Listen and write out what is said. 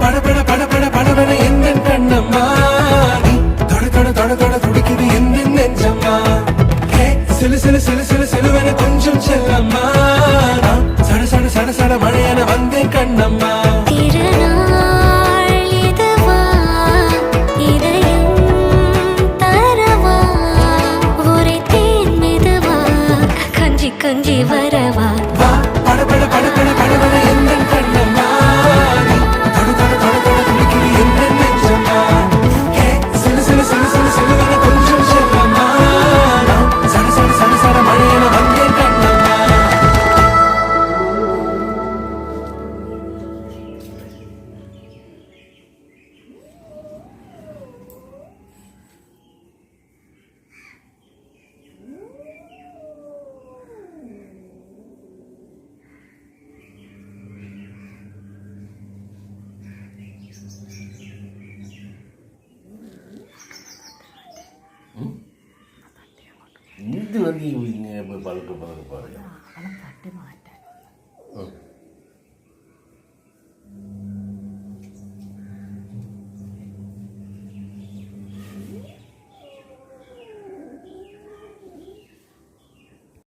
படபட படபட படபட எந்த கண்ணம்மா நீ தொட தொட தொட தொட துடிக்குது எந்த நெஞ்சம்மா ஹே சிலு சிலு சிலு சிலு சிலுவன கொஞ்சம் செல்லம்மா நான் சட சட சட சட மழையன வந்தேன் கண்ணம்மா கொஞ்சி வரவா படபட படபட படபட எந்த கண்ணம்மா நீ தொட தொட தொட தொட துடிக்குது எந்த நெஞ்சம்மா ஹே சிலு சிலு சிலு சிலு சிலுவன கொஞ்சம் செல்லம்மா நான் சட சட சட சட மழையன வந்தேன் கண்ணம்மா இது வந்து இவங்க போய் பழக்க பாருங்க.